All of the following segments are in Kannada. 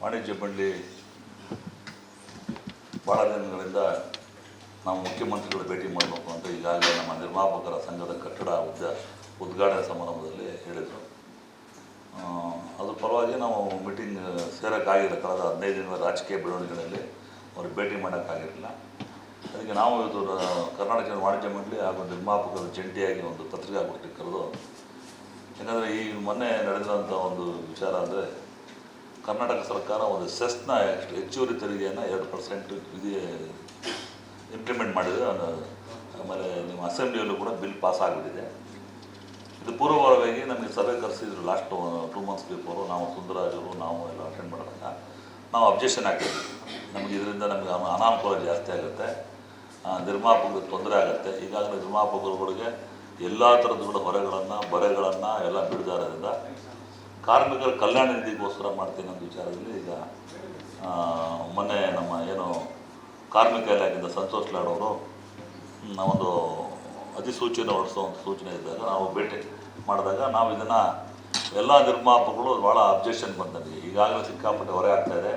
ವಾಣಿಜ್ಯ ಮಂಡಳಿ ಭಾಳ ದಿನಗಳಿಂದ ನಾವು ಮುಖ್ಯಮಂತ್ರಿಗಳು ಭೇಟಿ ಮಾಡಬೇಕು ಅಂತ ಈಗಾಗಲೇ ನಮ್ಮ ನಿರ್ಮಾಪಕರ ಸಂಘದ ಕಟ್ಟಡ ಉದ್ಘಾಟನೆ ಸಮಾರಂಭದಲ್ಲಿ ಹೇಳಿದರು. ಅದ್ರ ಪರವಾಗಿ ನಾವು ಮೀಟಿಂಗ್ ಸೇರೋಕ್ಕಾಗಿಲ್ಲ. ಕಳೆದ 15 ದಿನದ ರಾಜಕೀಯ ಬೆಳವಣಿಗೆಗಳಲ್ಲಿ ಅವ್ರಿಗೆ ಭೇಟಿ ಮಾಡೋಕ್ಕಾಗಿರಲಿಲ್ಲ. ಅದಕ್ಕೆ ನಾವು ಇವತ್ತು ಕರ್ನಾಟಕ ವಾಣಿಜ್ಯ ಮಂಡಳಿ ಹಾಗೂ ನಿರ್ಮಾಪಕರು ಜಂಟಿಯಾಗಿ ಒಂದು ಪತ್ರಿಕಾಗೋಷ್ಠಿ ಕರೆದು, ಯಾಕಂದರೆ ಈ ಮೊನ್ನೆ ನಡೆದಿರೋಂಥ ಒಂದು ವಿಚಾರ ಅಂದರೆ ಕರ್ನಾಟಕ ಸರ್ಕಾರ ಒಂದು ಸೆಸ್ನ ಹೆಚ್ಚುವರಿ ತೆರಿಗೆಯನ್ನು 2% ಇಂಪ್ಲಿಮೆಂಟ್ ಮಾಡಿದೆ. ಆಮೇಲೆ ನಿಮ್ಮ ಅಸೆಂಬ್ಲಿಯಲ್ಲೂ ಕೂಡ ಬಿಲ್ ಪಾಸ್ ಆಗಿಬಿಟ್ಟಿದೆ. ಇದು ಪೂರ್ವಭಾವಿಯಾಗಿ ನಮಗೆ ಸಭೆ ಕರೆಸಿದ್ರು ಲಾಸ್ಟ್ 2 ಮಂತ್ಸ್ ಬಿಫೋರು. ನಾವು ಸುಂದರಾಜರು ನಾವು ಎಲ್ಲ ಅಟೆಂಡ್ ಮಾಡಿದಾಗ ನಾವು ಅಬ್ಜೆಕ್ಷನ್ ಹಾಕಿದ್ವಿ. ನಮಗೆ ಇದರಿಂದ ನಮಗೆ ಅನಾನುಕೂಲ ಜಾಸ್ತಿ ಆಗುತ್ತೆ, ನಿರ್ಮಾಪಕರಿಗೆ ತೊಂದರೆ ಆಗುತ್ತೆ. ಈಗಾಗಲೇ ನಿರ್ಮಾಪಕರುಗಳಿಗೆ ಎಲ್ಲ ಥರದ್ದು ಹೊರೆಗಳನ್ನು ಬರೆಗಳನ್ನು ಎಲ್ಲ ಬಿಡ್ದಾರದಿಂದ ಕಾರ್ಮಿಕರ ಕಲ್ಯಾಣ ನಿಧಿಗೋಸ್ಕರ ಮಾಡ್ತೀನಿ ಅನ್ನೋ ವಿಚಾರದಲ್ಲಿ ಈಗ ಮೊನ್ನೆ ನಮ್ಮ ಏನು ಕಾರ್ಮಿಕ ಇಲಾಖೆಯಿಂದ ಸಂತೋಷ್ ಲಾಡ್ ಅವರು ಒಂದು ಅಧಿಸೂಚನೆ ಹೊರಡಿಸುವಂಥ ಸೂಚನೆ ಇದ್ದಾಗ ನಾವು ಭೇಟಿ ಮಾಡಿದಾಗ ನಾವು ಇದನ್ನು ಎಲ್ಲ ನಿರ್ಮಾಪಕರು ಭಾಳ ಅಬ್ಜೆಕ್ಷನ್ ಬಂದ ನನಗೆ. ಈಗಾಗಲೇ ಸಿಕ್ಕಾಪಟ್ಟೆ ಹೊರೆ ಆಗ್ತಾಯಿದೆ.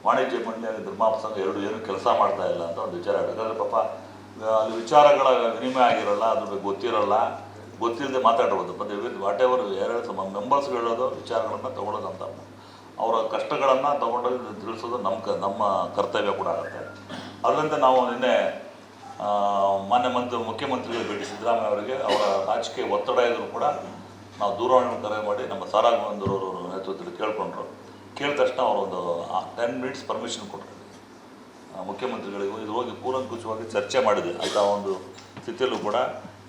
ವಾಣಿಜ್ಯ ಮಂಡಳಿ ನಿರ್ಮಾಪಕ ಸಂಘ ಏನು ಕೆಲಸ ಮಾಡ್ತಾ ಇಲ್ಲ ಅಂತ ಒಂದು ವಿಚಾರ. ಯಾಕಂದರೆ ಪಾಪ ಅಲ್ಲಿ ವಿಚಾರಗಳ ವಿನಿಮಯ ಆಗಿರೋಲ್ಲ, ಅದ್ರ ಬಗ್ಗೆ ಗೊತ್ತಿಲ್ಲದೆ ಮಾತಾಡ್ಬೋದು. ಮತ್ತು ವಾಟ್ ಎವರ್ ಮೆಂಬರ್ಸ್ಗಳು ಹೇಳೋದು ವಿಚಾರಗಳನ್ನು ತೊಗೊಳೋದಂತ ಅವರ ಕಷ್ಟಗಳನ್ನು ತೊಗೊಂಡೋಗಿ ತಿಳಿಸೋದು ನಮ್ಮ ಕರ್ತವ್ಯ ಕೂಡ ಆಗುತ್ತೆ. ಅದರಿಂದ ನಾವು ನಿನ್ನೆ ಮಾನ್ಯ ಮುಖ್ಯಮಂತ್ರಿಗಳು ಭೇಟಿ ಸಿದ್ದರಾಮಯ್ಯ ಅವರಿಗೆ ಅವರ ರಾಜಕೀಯ ಒತ್ತಡ ಇದ್ದರೂ ಕೂಡ ನಾವು ದೂರವಾಣಿ ಕರೆ ಮಾಡಿ ನಮ್ಮ ಸಾರಾ ಗೋವಿಂದರವರು ನೇತೃತ್ವದಲ್ಲಿ ಕೇಳಿಕೊಂಡ್ರು. ಕೇಳಿದ ತಕ್ಷಣ ಅವರೊಂದು 10 ಮಿನಿಟ್ಸ್ ಪರ್ಮಿಷನ್ ಕೊಟ್ಟರು ಮುಖ್ಯಮಂತ್ರಿಗಳಿಗೂ. ಇದು ಹೋಗಿ ಕೂಲಂಕುಷವಾಗಿ ಚರ್ಚೆ ಮಾಡಿದೆ. ಅಂಥ ಒಂದು ಸ್ಥಿತಿಯಲ್ಲೂ ಕೂಡ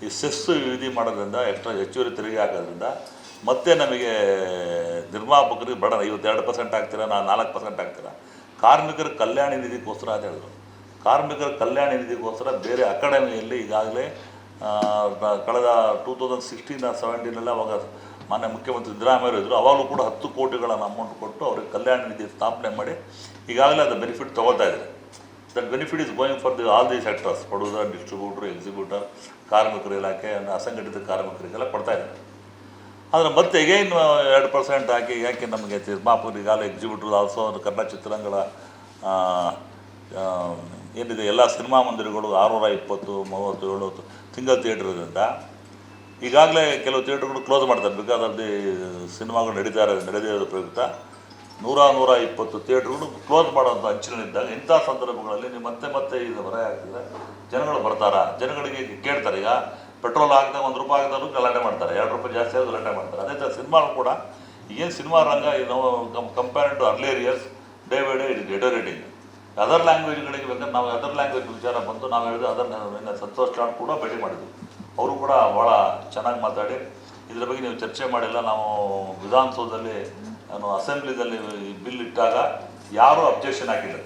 ಈ ಸೆಸ್ ವಿಧಿ ಮಾಡೋದ್ರಿಂದ ಹೆಚ್ಚುವರಿ ತೆರಿಗೆ ಹಾಕೋದ್ರಿಂದ ಮತ್ತೆ ನಮಗೆ ನಿರ್ಮಾಪಕರಿಗೆ ಬೇಡ 52% ಆಗ್ತೀರಾ, 4% ಆಗ್ತೀರಾ. ಕಾರ್ಮಿಕರ ಕಲ್ಯಾಣ ನಿಧಿಗೋಸ್ಕರ ಅಂತ ಹೇಳಿದ್ರು. ಕಾರ್ಮಿಕರ ಕಲ್ಯಾಣ ನಿಧಿಗೋಸ್ಕರ ಬೇರೆ ಅಕಾಡೆಮಿಯಲ್ಲಿ ಈಗಾಗಲೇ ಕಳೆದ 2016-17 ಅವಾಗ ಮಾನ್ಯ ಮುಖ್ಯಮಂತ್ರಿ ಸಿದ್ದರಾಮಯ್ಯ ಇದ್ದರು. ಅವಾಗಲೂ ಕೂಡ 10 ಕೋಟಿಗಳನ್ನು ಅಮೌಂಟ್ ಕೊಟ್ಟು ಅವ್ರಿಗೆ ಕಲ್ಯಾಣ ನಿಧಿ ಸ್ಥಾಪನೆ ಮಾಡಿ ಈಗಾಗಲೇ ಅದು ಬೆನಿಫಿಟ್ ತೊಗೊಳ್ತಾ ಇದ್ದಾರೆ. That benefit is going for all the sectors, producer, distributor, executor, ಕಾರ್ಮಿಕರ ಇಲಾಖೆ, ಅಸಂಘಟಿತ ಕಾರ್ಮಿಕರಿಗೆಲ್ಲ ಕೊಡ್ತಾ ಇದ್ದಾರೆ. ಆದರೆ ಮತ್ತೆ ಎಗೈನ್ 2% ಹಾಕಿ ಯಾಕೆ ನಮಗೆ ನಿರ್ಮಾಪಕರು ಈಗಾಗಲೇ ಎಕ್ಸಿಕ್ಯೂಟಿವ್ ಆಲ್ಸೋ ಕನ್ನಡ ಚಿತ್ರರಂಗಗಳ ಏನಿದೆ ಎಲ್ಲ ಸಿನಿಮಾ ಮಂದಿರಗಳು 620, 30, 70 ಸಿಂಗಲ್ ಥಿಯೇಟರ್ ಇರೋದ್ರಿಂದ ಈಗಾಗಲೇ ಕೆಲವು ಥಿಯೇಟರ್ಗಳು ಕ್ಲೋಸ್ ಮಾಡ್ತಾರೆ. ಬಿಕಾಸ್ ಆಫ್ ದಿ ಸಿನಿಮಾಗಳು ನಡೆದಿರೋದು ಪ್ರಯುಕ್ತ 100-120 ಥಿಯೇಟರ್ಗಳು ಕ್ಲೋಸ್ ಮಾಡೋಂಥ ಅಂಚಿನಲ್ಲಿದ್ದಾಗ ಇಂಥ ಸಂದರ್ಭಗಳಲ್ಲಿ ನೀವು ಮತ್ತೆ ಇದು ಹೊರೆ ಆಗ್ತಿದೆ. ಜನಗಳು ಬರ್ತಾರಾ? ಜನಗಳಿಗೆ ಕೇಳ್ತಾರೆ. ಈಗ ಪೆಟ್ರೋಲ್ ಹಾಕಿದಾಗ ₹1 ಹಾಕಿದ್ರು ಗಲಾಟೆ ಮಾಡ್ತಾರೆ, ₹2 ಜಾಸ್ತಿ ಆದರೂ ಗಲಾಟೆ ಮಾಡ್ತಾರೆ. ಅದೇ ಥರ ಸಿನಿಮಾಗಳು ಕೂಡ ಏನು ಸಿನಿಮಾ ರಂಗ compared to earlier years day by day it is deteriorating. Other ಲ್ಯಾಂಗ್ವೇಜ್ಗಳಿಗೆ ಬೇಕಾದ್ರೆ ನಾವು ಅದರ್ ಲ್ಯಾಂಗ್ವೇಜ್ ವಿಚಾರ ಬಂತು. ನಾವು ಹೇಳಿದ್ರೆ ಅದನ್ನು ಸಂತೋಷ್ ಲಾಡ್ ಕೂಡ ಭೇಟಿ ಮಾಡಿದ್ವಿ. ಅವರು ಕೂಡ ಭಾಳ ಚೆನ್ನಾಗಿ ಮಾತಾಡಿ ಇದ್ರ ಬಗ್ಗೆ ನೀವು ಚರ್ಚೆ ಮಾಡಿಲ್ಲ. ನಾವು ವಿಧಾನಸೌಧದಲ್ಲಿ ಅಸೆಂಬ್ಲಿದಲ್ಲಿ ಬಿಲ್ ಇಟ್ಟಾಗ ಯಾರೂ ಅಬ್ಜೆಕ್ಷನ್ ಹಾಕಿಲ್ಲ.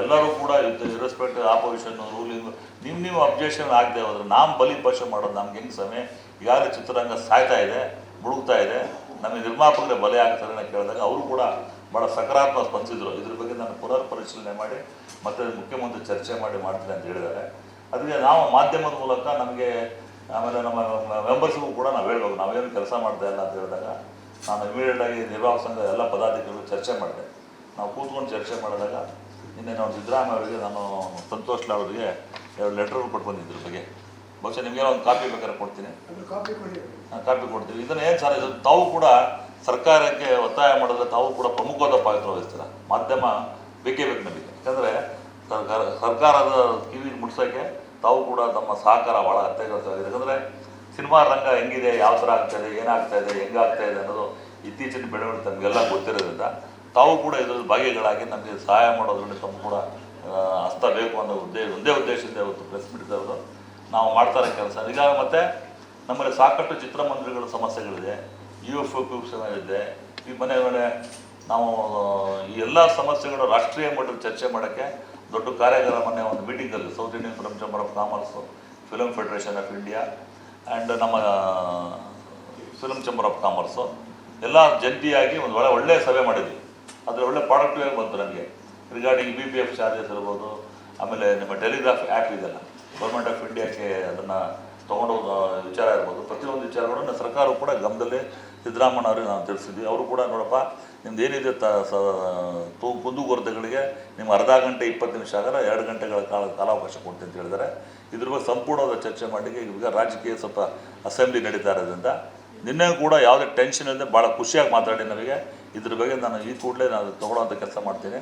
ಎಲ್ಲರೂ ಕೂಡ ಇರ್ರೆಸ್ಪೆಕ್ಟ್ ಆಪೋಸಿಷನ್ ರೂಲಿಂಗ್ ನೀವು ಅಬ್ಜೆಕ್ಷನ್ ಆಗದೆ ಹೋದ್ರೆ ನಾವು ಬಲಿಪಶು ಮಾಡೋದು ನಮ್ಗೆ ಹೆಂಗೆ ಸಮಯ. ಈಗಾಗಲೇ ಚಿತ್ರರಂಗ ಸಾಯ್ತಾ ಇದೆ, ಮುಳುಗ್ತಾ ಇದೆ, ನಮಗೆ ನಿರ್ಮಾಪಕರೇ ಬಲೆ ಆಗ್ತಾರೆ ಅಂತ ಕೇಳಿದಾಗ ಅವರು ಕೂಡ ಭಾಳ ಸಕಾರಾತ್ಮಕ ಸ್ಪಂದಿಸಿದ್ರು. ಇದ್ರ ಬಗ್ಗೆ ನಾನು ಪುನರ್ ಪರಿಶೀಲನೆ ಮಾಡಿ ಮತ್ತೆ ಮುಖ್ಯಮಂತ್ರಿ ಚರ್ಚೆ ಮಾಡ್ತೀನಿ ಅಂತ ಹೇಳಿದ್ದಾರೆ. ಅದಕ್ಕೆ ನಾವು ಮಾಧ್ಯಮದ ಮೂಲಕ ನಮಗೆ ಆಮೇಲೆ ನಮ್ಮ ಮೆಂಬರ್ಸ್ಗೂ ಕೂಡ ನಾವು ಹೇಳ್ಬೇಕು, ನಾವೇನು ಕೆಲಸ ಮಾಡ್ತಾ ಇಲ್ಲ ಅಂತ ಹೇಳಿದಾಗ ನಾನು ಇಮಿಡಿಯೇಟಾಗಿ ನಿರ್ವಾಹಕ ಸಂಘ ಎಲ್ಲ ಪದಾಧಿಕಾರಿಗಳು ಚರ್ಚೆ ಮಾಡಿದೆ. ನಾವು ಕೂತ್ಕೊಂಡು ಚರ್ಚೆ ಮಾಡಿದಾಗ ನಿನ್ನೆ ನಾವು ಸಿದ್ದರಾಮಯ್ಯ ಅವರಿಗೆ ನಾನು ಸಂತೋಷ್ ಲಾಡ್ ಅವರಿಗೆ 2 ಲೆಟರ್ಗಳು ಕೊಟ್ಟು ಬಂದಿದ್ದ್ರ ಬಗ್ಗೆ. ಬಹುಶಃ ನಿಮಗೆಲ್ಲ ಒಂದು ಕಾಪಿ ಬೇಕಾದ್ರೆ ಕೊಡ್ತೀನಿ, ಕಾಪಿ ಕೊಡ್ತೀವಿ. ಇದನ್ನು ಏನು ಸರ್, ಇದು ತಾವು ಕೂಡ ಸರ್ಕಾರಕ್ಕೆ ಒತ್ತಾಯ ಮಾಡಿದ್ರೆ ತಾವು ಕೂಡ ಪ್ರಮುಖವಾದ ಪಾತ್ರ ವಹಿಸ್ತೀರ. ಮಾಧ್ಯಮ ಬೇಕೇ ಬೇಕು ನಮಗೆ. ಯಾಕಂದರೆ ಸರ್ಕಾರದ ಕಿವಿ ಮುಟ್ಸೋಕ್ಕೆ ತಾವು ಕೂಡ ತಮ್ಮ ಸಹಕಾರ ಭಾಳ ಅತ್ಯಗತ್ಯವಾಗಿದೆ. ಯಾಕಂದರೆ ಸಿನಿಮಾ ರಂಗ ಹೆಂಗಿದೆ, ಯಾವ ಥರ ಆಗ್ತಾಯಿದೆ, ಏನಾಗ್ತಾಯಿದೆ, ಹೆಂಗಾಗ್ತಾಯಿದೆ ಅನ್ನೋದು ಇತ್ತೀಚಿನ ಬೆಳವಣಿಗೆ ತಮಗೆಲ್ಲ ಗೊತ್ತಿರೋದ್ರಿಂದ ತಾವು ಕೂಡ ಇದರಲ್ಲಿ ಭಾಗಿಗಳಾಗಿ ನಮಗೆ ಸಹಾಯ ಮಾಡೋದ್ರಲ್ಲಿ ತಮ್ಮ ಕೂಡ ಹಸ್ತ ಬೇಕು ಅನ್ನೋ ಒಂದೇ ಉದ್ದೇಶದಿಂದ ಇವತ್ತು ಪ್ರೆಸ್ ಮೀಟ್ ಇರೋದು. ನಾವು ಮಾಡ್ತಾರೆ ಕೆಲಸ. ಈಗ ಮತ್ತು ನಮ್ಮಲ್ಲಿ ಸಾಕಷ್ಟು ಚಿತ್ರಮಂದಿರಗಳ ಸಮಸ್ಯೆಗಳಿದೆ, UFO ಇದೆ. ಈ ಮನೆಗಳೇ ನಾವು ಈ ಎಲ್ಲ ಸಮಸ್ಯೆಗಳು ರಾಷ್ಟ್ರೀಯ ಮಟ್ಟದಲ್ಲಿ ಚರ್ಚೆ ಮಾಡೋಕ್ಕೆ ದೊಡ್ಡ ಕಾರ್ಯಾಗಾರ ಮೊನ್ನೆ ಒಂದು ಮೀಟಿಂಗಲ್ಲಿ South Indian film chamber of commerce, film federation of India and ನಮ್ಮ ಫಿಲ್ಮ್ ಚೇಂಬರ್ ಆಫ್ ಕಾಮರ್ಸು ಎಲ್ಲ ಜಂಟಿಯಾಗಿ ಒಂದು ಒಳ್ಳೆಯ ಸಭೆ ಮಾಡಿದ್ವಿ. ಅದರ ಒಳ್ಳೆ ಪ್ರಾಡಕ್ಟಿವ್ ಆಗಿ ಬಂತು ನನಗೆ. ರಿಗಾರ್ಡಿಂಗ್ BPF ಚಾರ್ಜಸ್ ಇರ್ಬೋದು, ಆಮೇಲೆ ನಿಮ್ಮ ಟೆಲಿಗ್ರಾಫ್ ಆ್ಯಪ್ ಇದೆಲ್ಲ ಗೌರ್ಮೆಂಟ್ ಆಫ್ ಇಂಡಿಯಾಕ್ಕೆ ಅದನ್ನು ತೊಗೊಂಡೋಗೋ ವಿಚಾರ ಇರ್ಬೋದು. ಪ್ರತಿಯೊಂದು ವಿಚಾರಗಳನ್ನು ಸರ್ಕಾರವು ಕೂಡ ಗಮನದಲ್ಲಿ ಸಿದ್ದರಾಮಯ್ಯ ಅವರಿಗೆ ನಾವು ತಿಳಿಸಿದ್ವಿ. ಅವರು ಕೂಡ ನೋಡಪ್ಪ ನಿಮ್ದು ಏನಿದೆ ಕುಂದುಕೊರತೆಗಳಿಗೆ ನಿಮ್ಗೆ ಅರ್ಧ ಗಂಟೆ 20 ನಿಮಿಷ ಆಗಲ್ಲ 2 ಗಂಟೆಗಳ ಕಾಲಾವಕಾಶ ಕೊಡ್ತೀನಿ ಅಂತ ಹೇಳಿದ್ದಾರೆ. ಇದ್ರ ಬಗ್ಗೆ ಸಂಪೂರ್ಣವಾದ ಚರ್ಚೆ ಮಾಡಿ ಈಗ ರಾಜಕೀಯ ಸ್ವಲ್ಪ ಅಸೆಂಬ್ಲಿ ನಡೀತಾ ಇರೋದ್ರಿಂದ ನಿನ್ನೆ ಕೂಡ ಯಾವುದೇ ಟೆನ್ಷನ್ ಇಲ್ಲದೆ ಭಾಳ ಖುಷಿಯಾಗಿ ಮಾತಾಡಿ ನಮಗೆ ಇದ್ರ ಬಗ್ಗೆ ನಾನು ಈ ಕೂಡಲೇ ನಾನು ತೊಗೊಳ್ಳೋಂಥ ಕೆಲಸ ಮಾಡ್ತೀನಿ.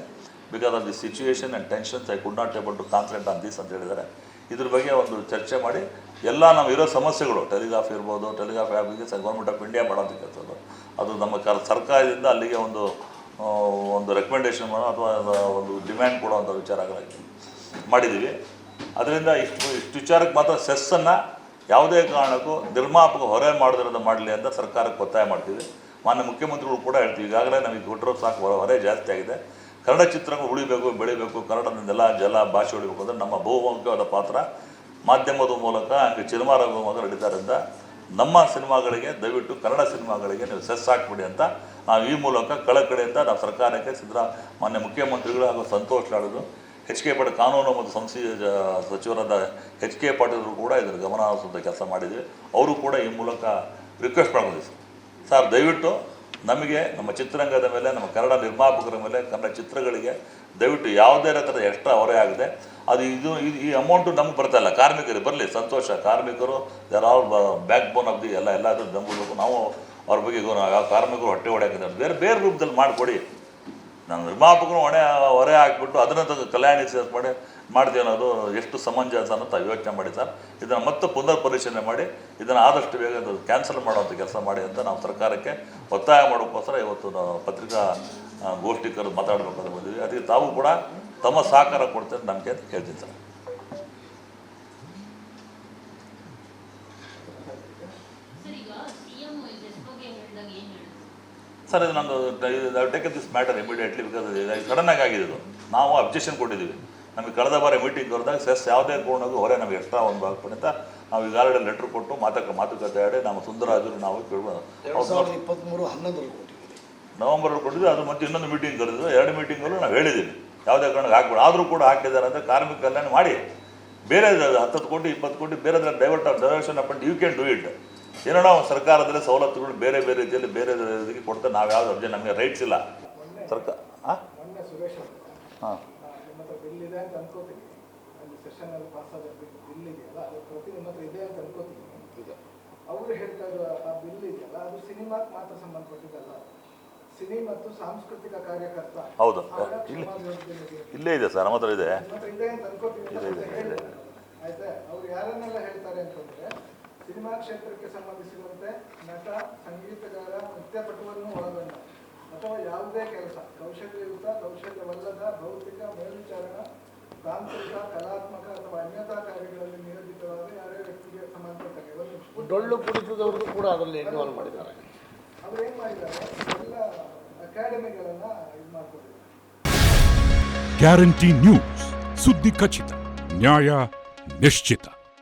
Because of the situation and tensions I could not able to concentrate on this ಅಂತ ಹೇಳಿದ್ದಾರೆ. ಇದ್ರ ಬಗ್ಗೆ ಒಂದು ಚರ್ಚೆ ಮಾಡಿ ಎಲ್ಲ ನಾವು ಇರೋ ಸಮಸ್ಯೆಗಳು ಟೆಲಿಗ್ರಾಫ್ ಇರ್ಬೋದು, ಟೆಲಿಗ್ರಾಫ್ ಆ್ಯಪಿಗೆ ಗೌರ್ಮೆಂಟ್ ಆಫ್ ಇಂಡಿಯಾ ಮಾಡೋಂಥ ಕೆಲಸದ್ದು ಅದು ನಮ್ಮ ಸರ್ಕಾರದಿಂದ ಅಲ್ಲಿಗೆ ಒಂದು ರೆಕಮೆಂಡೇಷನ್ ಮಾಡೋ ಅಥವಾ ಒಂದು ಡಿಮ್ಯಾಂಡ್ ಕೊಡುವಂಥ ವಿಚಾರಗಳಾಗಿ ಮಾಡಿದ್ದೀವಿ. ಅದರಿಂದ ಇಷ್ಟು ವಿಚಾರಕ್ಕೆ ಮಾತ್ರ ಸೆಸ್ಸನ್ನು ಯಾವುದೇ ಕಾರಣಕ್ಕೂ ನಿರ್ಮಾಪಕ ಹೊರೆ ಮಾಡೋದ್ರಿಂದ ಮಾಡಲಿ ಅಂತ ಸರ್ಕಾರಕ್ಕೆ ಒತ್ತಾಯ ಮಾಡ್ತೀವಿ. ಮಾನ್ಯ ಮುಖ್ಯಮಂತ್ರಿಗಳು ಕೂಡ ಹೇಳ್ತೀವಿ, ಈಗಾಗಲೇ ನಮಗೆ ಕೊಟ್ಟರೋ ಸಾಕು, ಹೊರೆ ಜಾಸ್ತಿ ಆಗಿದೆ. ಕನ್ನಡ ಚಿತ್ರಗಳು ಉಳಿಬೇಕು, ಬೆಳಿಬೇಕು, ಕನ್ನಡದಿಂದೆಲ್ಲ ಭಾಷೆ ಉಳಿಬೇಕು ಅಂದರೆ ನಮ್ಮ ಬಹುಮುಖ್ಯವಾದ ಪಾತ್ರ ಮಾಧ್ಯಮದ ಮೂಲಕ ಹಂಗೆ ಸಿನಿಮಾರಂಗದ ಮೂಲಕ ನಡೀತಾರಿಂದ ನಮ್ಮ ಸಿನಿಮಾಗಳಿಗೆ ದಯವಿಟ್ಟು ಕನ್ನಡ ಸಿನಿಮಾಗಳಿಗೆ ನೀವು ಸೆಸ್ ಹಾಕ್ಬಿಡಿ ಅಂತ ನಾವು ಈ ಮೂಲಕ ಕಡೆಯಿಂದ ನಾವು ಸರ್ಕಾರಕ್ಕೆ ಮಾನ್ಯ ಮುಖ್ಯಮಂತ್ರಿಗಳು ಹಾಗೂ ಸಂತೋಷ್ ಲಾಡರು HK ಪಾಟೀಲ್ ಕಾನೂನು ಮತ್ತು ಸಂಸದೀಯ ಸಚಿವರಾದ HK ಪಾಟೀಲರು ಕೂಡ ಇದರ ಗಮನ ಹರಿಸುವಂಥ ಕೆಲಸ ಮಾಡಿದ್ವಿ. ಅವರು ಕೂಡ ಈ ಮೂಲಕ ರಿಕ್ವೆಸ್ಟ್ ಮಾಡ್ಕೊಂಡಿದ್ದೀವಿ, ಸರ್ ದಯವಿಟ್ಟು ನಮಗೆ ನಮ್ಮ ಚಿತ್ರರಂಗದ ಮೇಲೆ, ನಮ್ಮ ಕನ್ನಡ ನಿರ್ಮಾಪಕರ ಮೇಲೆ, ಕನ್ನಡ ಚಿತ್ರಗಳಿಗೆ ದಯವಿಟ್ಟು ಯಾವುದೇ ಥರದ ಎಕ್ಸ್ಟ್ರಾ ಹೊರೆ ಆಗಿದೆ. ಅದು ಈ ಅಮೌಂಟು ನಮ್ಗೆ ಬರ್ತಾಯಿಲ್ಲ, ಕಾರ್ಮಿಕರಿಗೆ ಬರಲಿ ಸಂತೋಷ. ಕಾರ್ಮಿಕರು there all backbone of the ಎಲ್ಲಾದರೂ ನಂಬಬೇಕು. ನಾವು ಅವ್ರ ಬಗ್ಗೆ ಯಾವ ಕಾರ್ಮಿಕರು ಹೊಟ್ಟೆ ಹೊಡೆಯಾಕಿದ್ದಾರೆ ಬೇರೆ ರೂಪದಲ್ಲಿ ಮಾಡಿಕೊಡಿ. ನಾನು ನಿರ್ಮಾಪಕರು ಹೊರೆ ಹಾಕಿಬಿಟ್ಟು ಅದನ್ನು ಕಲ್ಯಾಣ ಮಾಡ್ತೀವಿ ಅನ್ನೋದು ಎಷ್ಟು ಸಮಂಜಸ ಅನ್ನೋ ಯೋಚನೆ ಮಾಡಿ ಸರ್. ಇದನ್ನು ಮತ್ತೆ ಪುನರ್ ಪರಿಶೀಲನೆ ಮಾಡಿ ಇದನ್ನು ಆದಷ್ಟು ಬೇಗ ಕ್ಯಾನ್ಸಲ್ ಮಾಡುವಂಥ ಕೆಲಸ ಮಾಡಿ ಅಂತ ನಾವು ಸರ್ಕಾರಕ್ಕೆ ಒತ್ತಾಯ ಮಾಡೋಕ್ಕೋಸ್ಕರ ಇವತ್ತು ನಾವು ಪತ್ರಿಕಾ ಗೋಷ್ಠಿ ಕರೆದು ಮಾತಾಡಬೇಕಂತ ಬಂದಿದ್ವಿ. ಅದಕ್ಕೆ ತಾವು ಕೂಡ ತಮ್ಮ ಸಹಕಾರ ಕೊಡ್ತಾರೆ ನಮಗೆ ಅಂತ ಹೇಳ್ತೀನಿ ಸರ್. ಸರ್ ಇದು ನಂದು take this matter immediately because ಸಡನ್ನಾಗಿ ಆಗಿದೆ. ಇದು ನಾವು ಅಬ್ಜೆಕ್ಷನ್ ಕೊಟ್ಟಿದ್ದೀವಿ. ನಮಗೆ ಕಳೆದ ಬಾರಿ ಮೀಟಿಂಗ್ ಕರೆದಾಗ ಸೆಸ್ ಯಾವುದೇ ಕೋಣಗೂ ಹೊರೆ ನಮಗೆ ಎಕ್ಸ್ಟ್ರಾ ಒಂದು ಆಗ್ಬಿಟ್ಟು ಅಂತ ನಾವು ಈಗಾಗಲೇ ಲೆಟ್ರ್ ಕೊಟ್ಟು ಮಾತುಕತೆ ಆಡಿ ನಮ್ಮ ಸುಂದರಾಜರು ನಾವು ಕೇಳ್ಬೋದು. 2023-11 ನವಂಬರಲ್ಲಿ ಕೊಟ್ಟಿದ್ವಿ. ಅದು ಮತ್ತೆ ಇನ್ನೊಂದು ಮೀಟಿಂಗ್ ಕರೆದಿದ್ದು. 2 ಮೀಟಿಂಗಲ್ಲೂ ನಾವು ಹೇಳಿದ್ದೀವಿ ಯಾವುದೇ ಕಾರಣಕ್ಕೆ ಹಾಕ್ಬಿಡು. ಆದರೂ ಕೂಡ ಹಾಕಿದ್ದಾರೆ ಅಂದರೆ ಕಾರ್ಮಿಕ ಕಲ್ಯಾಣ ಮಾಡಿ ಬೇರೆ 10 ಕೋಟಿ 20 ಕೋಟಿ ಬೇರೆ diversion up you can do it. ಏನೋ ನಾವು ಸರ್ಕಾರದಲ್ಲಿ ಸವಲತ್ತುಗಳು ಬೇರೆ ರೀತಿಯಲ್ಲಿ ಬೇರೆ ಇದಕ್ಕೆ ಕೊಡ್ತಾರೆ. ನಾವು ಯಾವ್ದು ಅರ್ಜಿ ನಮಗೆ ರೈಟ್ಸ್ ಇಲ್ಲ ಸರ್ಕಾರ. ಹಾಂ ಬಿಲ್ ಇದೆ ಅಂತ ಅನ್ಕೋತೀನಿ. ಅಲ್ಲಿ ಸೆಷನಲ್ಲಿ ಪಾಸ್ ಆದ ಬಿಲ್ ಇದೆಯಲ್ಲ, ಅದು ಪ್ರತಿ ನಿಮ್ಮ ಹತ್ರ ಇದೆ ಅಂತ ಅನ್ಕೋತೀನಿ. ಅವರು ಹೇಳ್ತಾ ಇರೋ ಆ ಬಿಲ್ ಇದೆಯಲ್ಲ, ಅದು ಸಿನಿಮಾಕ್ಕೆ ಮಾತ್ರ ಸಂಬಂಧಪಟ್ಟಿದ್ದಲ್ಲ. ಸಿನಿ ಮತ್ತು ಸಾಂಸ್ಕೃತಿಕ ಕಾರ್ಯಕರ್ತ ಹೌದು ಇಲ್ಲೇ ಇದೆ ಸರ್, ನಮ್ಮ ಹತ್ರ ಇದೆ ಇದೆ ಅಂತ ಅನ್ಕೋತೀನಿ. ಆಯ್ತಾ, ಅವ್ರು ಯಾರನ್ನೆಲ್ಲ ಹೇಳ್ತಾರೆ ಅಂತಂದ್ರೆ ಸಿನಿಮಾ ಕ್ಷೇತ್ರಕ್ಕೆ ಸಂಬಂಧಿಸಿದಂತೆ ನಟ, ಸಂಗೀತಗಾರ, ನೃತ್ಯಪಟುವನ್ನು ಒಳಗೊಂಡ ಅಥವಾ ಯಾವುದೇ ಕೆಲಸ ಕೌಶಲ್ಯಯುತ, ಕೌಶಲ್ಯವಲ್ಲದ, ಭೌತಿಕ, ಮೇಲ್ವಿಚಾರಣ, ತಾಂತ್ರಿಕ, ಕಲಾತ್ಮಕ ಅಥವಾ ಅನ್ಯತಾ ಕಾರ್ಯಗಳಲ್ಲಿ ನಿಯೋಜಿತವಾದ ಯಾರೇ ವ್ಯಕ್ತಿಗೆ ಸಂಬಂಧಪಟ್ಟ ಡೊಳ್ಳು ಕುಣಿತದವ್ರಿಗೂ ಕೂಡ ಅದರಲ್ಲಿ ಇನ್ವಾಲ್ವ್ ಮಾಡಿದ್ದಾರೆ. ಅವ್ರು ಏನು ಮಾಡಿದ್ದಾರೆ, ಎಲ್ಲ ಅಕಾಡೆಮಿಗಳನ್ನು ಇದು ಮಾಡ್ಕೊಂಡಿದ್ದಾರೆ. ಗ್ಯಾರಂಟಿ ನ್ಯೂಸ್, ಸುದ್ದಿ ಖಚಿತ, ನ್ಯಾಯ ನಿಶ್ಚಿತ.